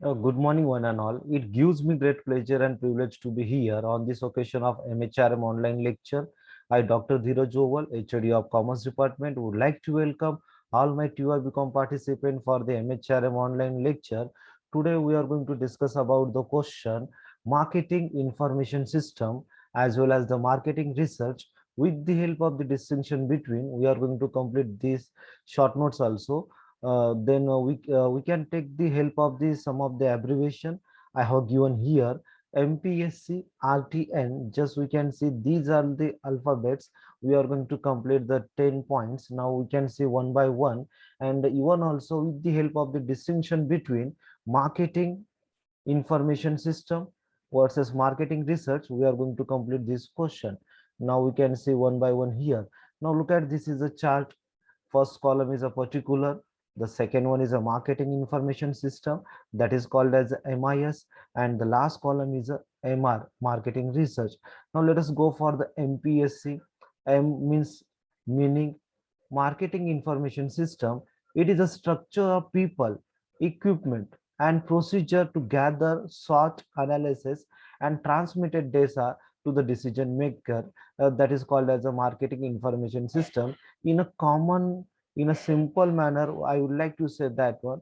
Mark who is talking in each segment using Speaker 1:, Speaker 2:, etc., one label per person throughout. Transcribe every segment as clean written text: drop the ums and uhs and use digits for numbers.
Speaker 1: Good morning, one and all. It gives me great pleasure and privilege to be here on this occasion of MHRM online lecture. I, Dr. Dheeraj Oval, HOD of Commerce Department, would like to welcome all my TYBCom participants for the MHRM online lecture. Today, we are going to discuss about the question marketing information system as well as the marketing research. With the help of the distinction between, we are going to complete these short notes also. Then we can take the help of the some of the abbreviation I have given here. MPSC, RTN, just we can see these are the alphabets. We are going to complete the 10 points. Now we can see one by one, and even also with the help of the distinction between marketing information system versus marketing research, we are going to complete this question. Now we can see one by one here. Now look at this is a chart. First column is a particular, the second one is a marketing information system, that is called as MIS, and the last column is a MR, marketing research. Now let us go for the MPSC. M means meaning marketing information system. It is a structure of people, equipment, and procedure to gather, sort, analysis, and transmitted data to the decision maker. That is called as a marketing information system. In a common, in a simple manner, I would like to say that one.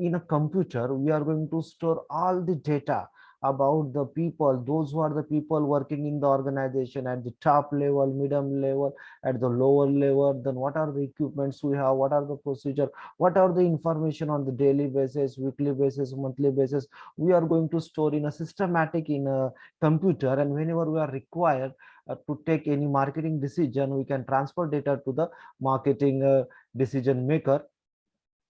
Speaker 1: In a computer, we are going to store all the data about the people, those who are the people working in the organization at the top level, medium level, at the lower level. Then what are the equipments we have, what are the procedure, what are the information on the daily basis, weekly basis, monthly basis, we are going to store in a systematic in a computer. And whenever we are required to take any marketing decision, we can transfer data to the marketing decision maker.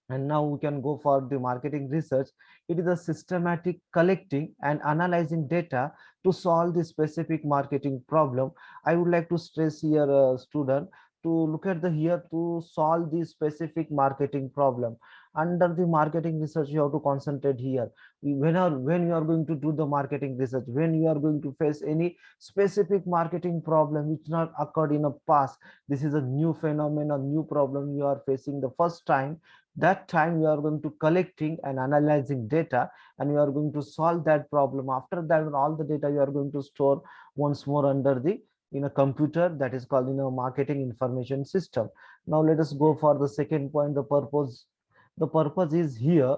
Speaker 1: And now we can go for the marketing research. It is a systematic collecting and analyzing data to solve the specific marketing problem. I would like to stress here, student, to look at the here to solve the specific marketing problem. Under the marketing research, you have to concentrate here. When you are going to do the marketing research, when you are going to face any specific marketing problem which not occurred in a past, this is a new phenomenon, new problem you are facing the first time. That time you are going to collecting and analyzing data, and you are going to solve that problem. After that, all the data you are going to store once more under the in a computer, that is called marketing information system. Now let us go for the second point, the purpose. The purpose is here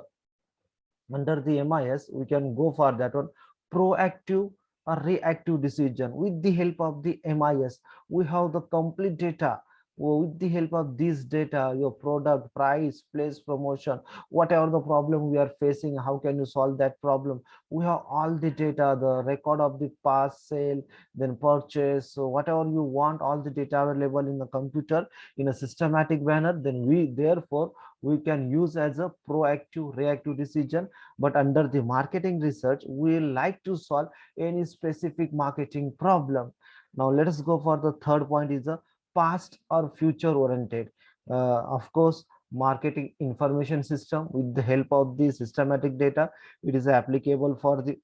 Speaker 1: under the MIS. We can go for that one, proactive or reactive decision. With the help of the MIS, we have the complete data. With the help of this data, your product, price, place, promotion, whatever the problem we are facing, how can you solve that problem? We have all the data, the record of the past sale, then purchase, so whatever you want, all the data available in the computer in a systematic manner. Then we therefore we can use as a proactive reactive decision. But under the marketing research, we like to solve any specific marketing problem. Now let us go for the third point, is a past or future oriented. Of course, marketing information system, with the help of the systematic data, it is applicable for the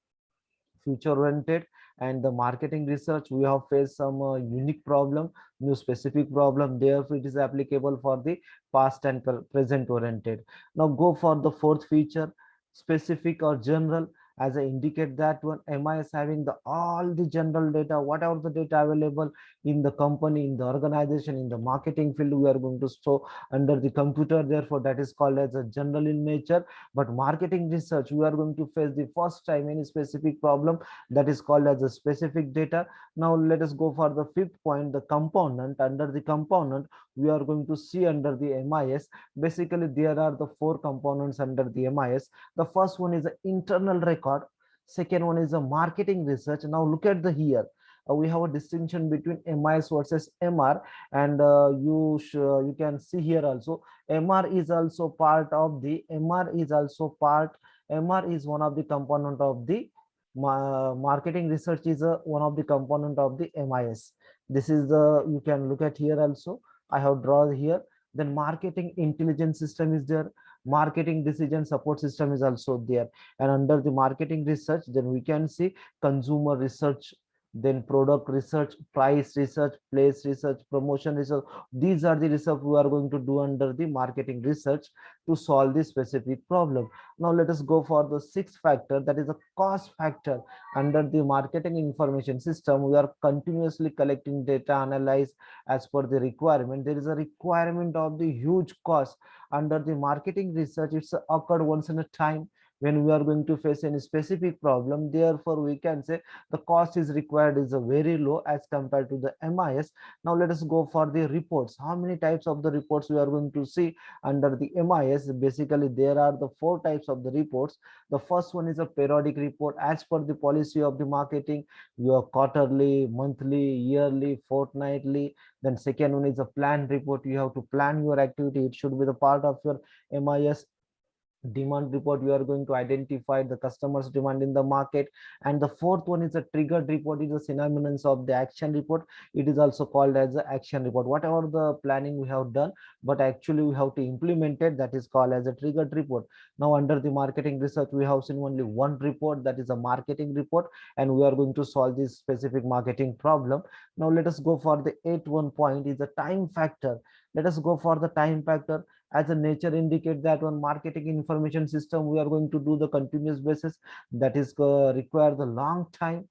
Speaker 1: future oriented. And the marketing research, we have faced some unique problem, new specific problem, therefore it is applicable for the past and present oriented. Now go for the fourth feature, specific or general. As I indicate that one, MIS having the all the general data, whatever the data available in the company, in the organization, in the marketing field, we are going to store under the computer, therefore that is called as a general in nature. But marketing research, we are going to face the first time any specific problem, that is called as a specific data. Now let us go for the fifth point, the component. Under the component, we are going to see under the MIS, basically there are the four components under the MIS. The first one is the internal record, second one is a marketing research. Now look at the here, we have a distinction between MIS versus MR. And you can see here also, MR is also part of the MR is also part, MR is one of the component of the marketing research, is a one of the component of the MIS. This is the, you can look at here also, I have drawn here. Then marketing intelligence system is there, marketing decision support system is also there. And under the marketing research, then we can see consumer research, then product research, price research, place research, promotion research. These are the research we are going to do under the marketing research to solve this specific problem. Now let us go for the sixth factor, that is a cost factor. Under the marketing information system, we are continuously collecting data, analyze as per the requirement. There is a requirement of the huge cost. Under the marketing research, it's occurred once in a time when we are going to face any specific problem. Therefore we can say the cost is required is a very low as compared to the MIS. Now let us go for the reports. How many types of the reports we are going to see under the MIS? Basically there are the four types of the reports. The first one is a periodic report as per the policy of the marketing, your quarterly, monthly, yearly, fortnightly. Then second one is a plan report. You have to plan your activity, it should be the part of your MIS. Demand report, you are going to identify the customers demand in the market. And the fourth one is a triggered report, is a synonymous of the action report. It is also called as the action report. Whatever the planning we have done, but actually we have to implement it, that is called as a triggered report. Now under the marketing research, we have seen only one report, that is a marketing report, and we are going to solve this specific marketing problem. Now let us go for the eighth one point, is the time factor. Let us go for the time factor. As a nature indicate that on marketing information system, we are going to do the continuous basis, that is require the long time.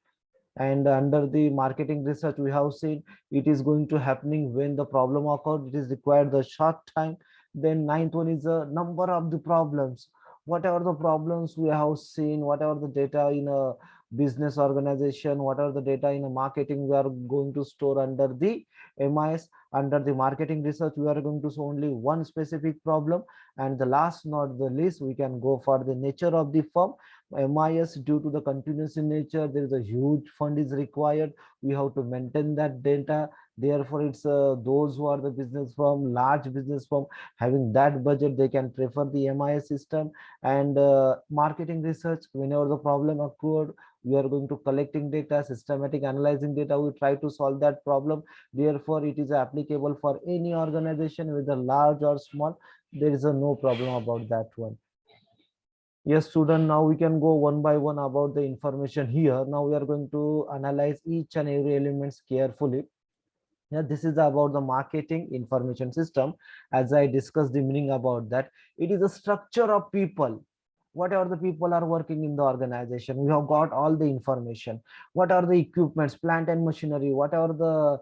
Speaker 1: And under the marketing research, we have seen it is going to happening when the problem occurred, it is required the short time. Then ninth one is the number of the problems. Whatever the problems we have seen, whatever the data in a business organization, whatever the data in a marketing, we are going to store under the MIS. Under the marketing research, we are going to show only one specific problem. And the last not the least, we can go for the nature of the firm. MIS, due to the continuous in nature, there is a huge fund is required. We have to maintain that data. Therefore it's those who are the business firm, large business firm, having that budget, they can prefer the MIS system. And marketing research, whenever the problem occurred, we are going to collecting data, systematic analyzing data, we try to solve that problem. Therefore it is applicable for any organization, whether large or small. There is a no problem about that one. Yes, student, now we can go one by one about the information here. Now we are going to analyze each and every elements carefully. Yeah, this is about the marketing information system. As I discussed the meaning about that, it is a structure of people. Whatever the people are working in the organization, we have got all the information. What are the equipments, plant and machinery, whatever the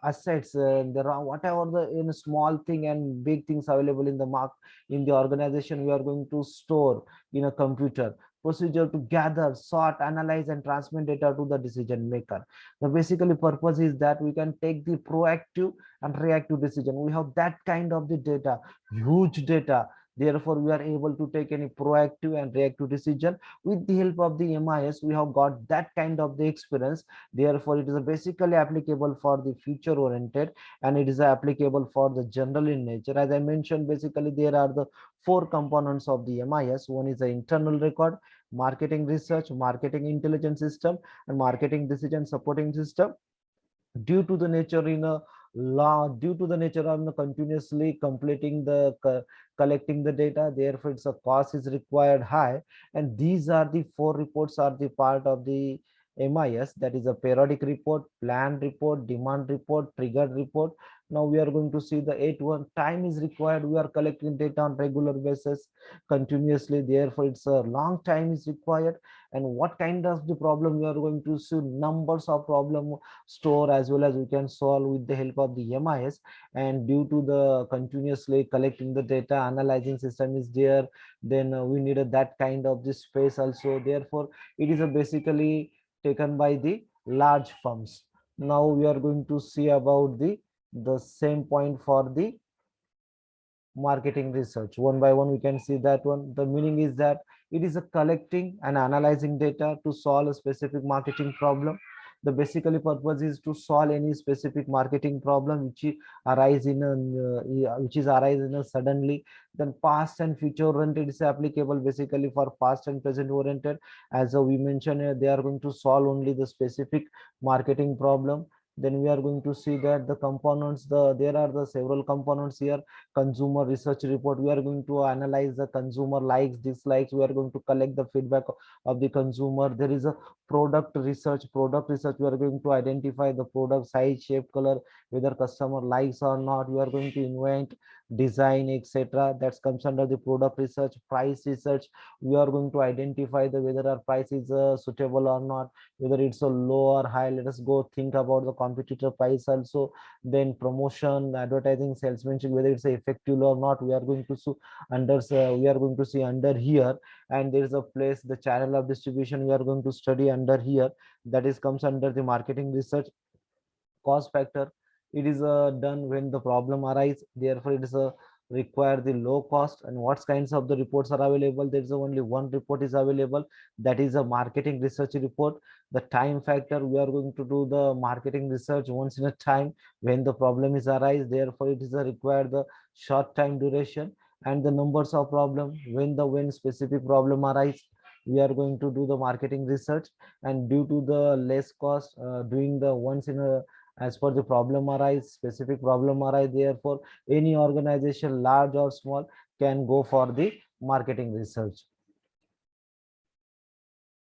Speaker 1: assets, there are whatever the in small thing and big things available in the mark in the organization, we are going to store in a computer. Procedure to gather, sort, analyze, and transmit data to the decision maker. The basically purpose is that we can take the proactive and reactive decision. We have that kind of the data, huge data. Therefore we are able to take any proactive and reactive decision with the help of the MIS. We have got that kind of the experience. Therefore it is basically applicable for the future oriented, and it is applicable for the general in nature. As I mentioned, basically there are the four components of the MIS. One is the internal record, marketing research, marketing intelligence system, and marketing decision supporting system. Due to the nature in a law, due to the nature of continuously completing the collecting the data, therefore it's a cost is required high. And these are the four reports are the part of the MIS, that is a periodic report, plan report, demand report, triggered report. Now we are going to see the eighth one, time is required. We are collecting data on regular basis continuously, therefore it's a long time is required. And what kind of the problem we are going to see, numbers of problem store as well as we can solve with the help of the MIS. And due to the continuously collecting the data, analyzing system is there, then we needed that kind of this space also. Therefore it is a basically taken by the large firms. Now we are going to see about the same point for the marketing research. One by one we can see that one. The meaning is that it is a collecting and analyzing data to solve a specific marketing problem. The basically purpose is to solve any specific marketing problem which arise in a which is arise in a suddenly. Then past and future oriented is applicable basically for past and present oriented. As we mentioned, they are going to solve only the specific marketing problem. Then we are going to see that the components, there are the several components here. Consumer research report, we are going to analyze the consumer likes, dislikes, we are going to collect the feedback of the consumer. There is a product research, we are going to identify the product size, shape, color, whether customer likes or not. We are going to invent, design, etc. That comes under the product research. Price research, we are going to identify the whether our price is suitable or not, whether it's a low or high. Let us go think about the competitor price also. Then promotion, advertising, salesmanship, whether it's effective or not, we are going to see under here. And there is a place, the channel of distribution, we are going to study under here. That is comes under the marketing research. Cost factor, it is done when the problem arise, therefore it is a require the low cost. And what kinds of the reports are available, there is only one report is available, that is a marketing research report. The time factor, we are going to do the marketing research once in a time when the problem is arise, therefore it is a require the short time duration. And the numbers of problem, when specific problem arise, we are going to do the marketing research. And due to the less cost, doing the once in a, as per the problem arise, specific problem arise, therefore any organization, large or small, can go for the marketing research.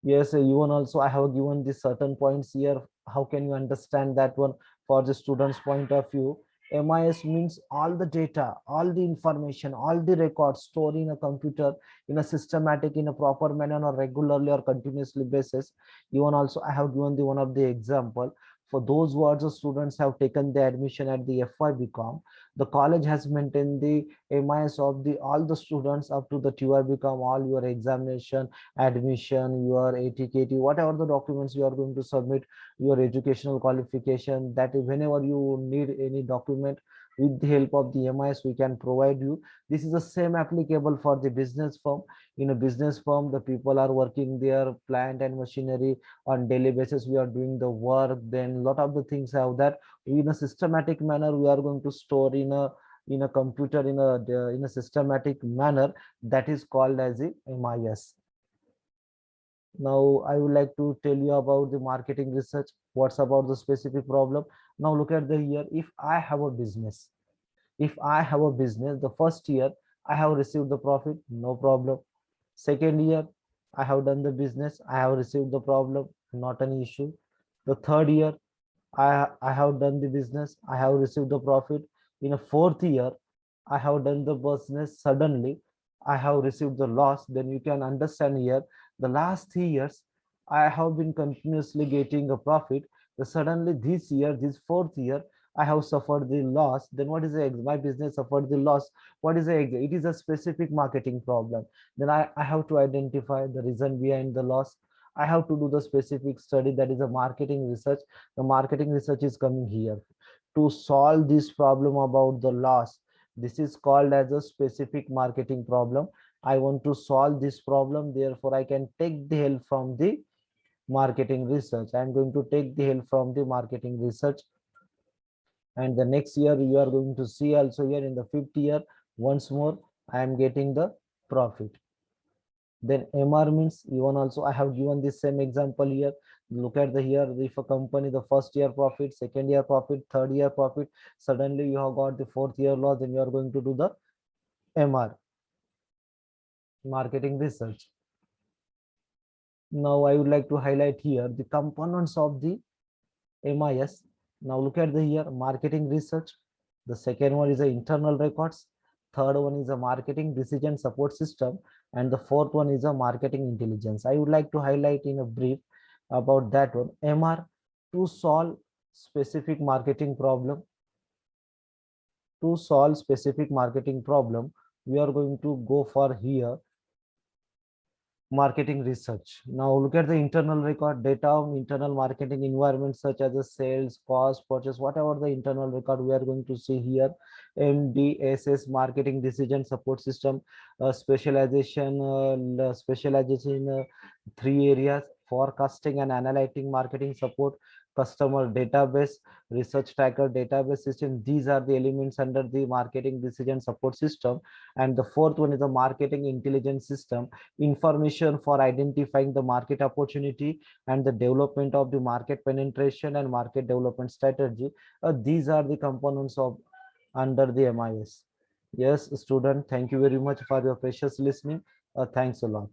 Speaker 1: Yes, even also I have given the certain points here. How can you understand that one for the students point of view? MIS means all the data, all the information, all the records stored in a computer in a systematic, in a proper manner, or regularly or continuously basis. Even also I have given the one of the example. For those words the students have taken the admission at the FY BCom, the college has maintained the MIS of the all the students up to the TY BCom, all your examination, admission, your ATKT, whatever the documents you are going to submit, your educational qualification, that whenever you need any document, with the help of the MIS, we can provide you. This is the same applicable for the business firm. In a business firm, the people are working their plant and machinery on daily basis. We are doing the work. Then lot of the things have that in a systematic manner. We are going to store in a computer in a systematic manner. That is called as the MIS. Now I would like to tell you about the marketing research. What's about the specific problem? Now look at the here. If I have a business, the first year I have received the profit, no problem. Second year I have done the business, I have received the problem, not an issue. The third year I have done the business, I have received the profit. In a fourth year, I have done the business, suddenly I have received the loss. Then you can understand here, the last 3 years, I have been continuously getting a profit. The suddenly this year, this fourth year, I have suffered the loss. Then what is the my business suffered the loss? What is the it is a specific marketing problem. Then I have to identify the reason behind the loss. I have to do the specific study, that is a marketing research. The marketing research is coming here to solve this problem about the loss. This is called as a specific marketing problem. I want to solve this problem, therefore I can take the help from the marketing research. I am going to take the help from the marketing research. And the next year you are going to see also here in the fifth year, once more I am getting the profit. Then MR means, even also I have given this same example here. Look at the here, if a company, the first year profit, second year profit, third year profit, suddenly you have got the fourth year loss, then you are going to do the MR, marketing research. Now I would like to highlight here the components of the MIS. Now look at the here, marketing research. The second one is the internal records. Third one is a marketing decision support system. And the fourth one is a marketing intelligence. I would like to highlight in a brief about that one. MR, to solve specific marketing problem. To solve specific marketing problem, we are going to go for here marketing research. Now look at the internal record, data of internal marketing environment such as the sales, cost, purchase, whatever the internal record we are going to see here. MDSS, marketing decision support system, specialization in 3 areas: forecasting and analyzing marketing support, customer database, research tracker database system. These are the elements under the marketing decision support system. And the fourth one is the marketing intelligence system, information for identifying the market opportunity and the development of the market penetration and market development strategy. These are the components of under the MIS. Yes, student, thank you very much for your precious listening. Thanks a lot.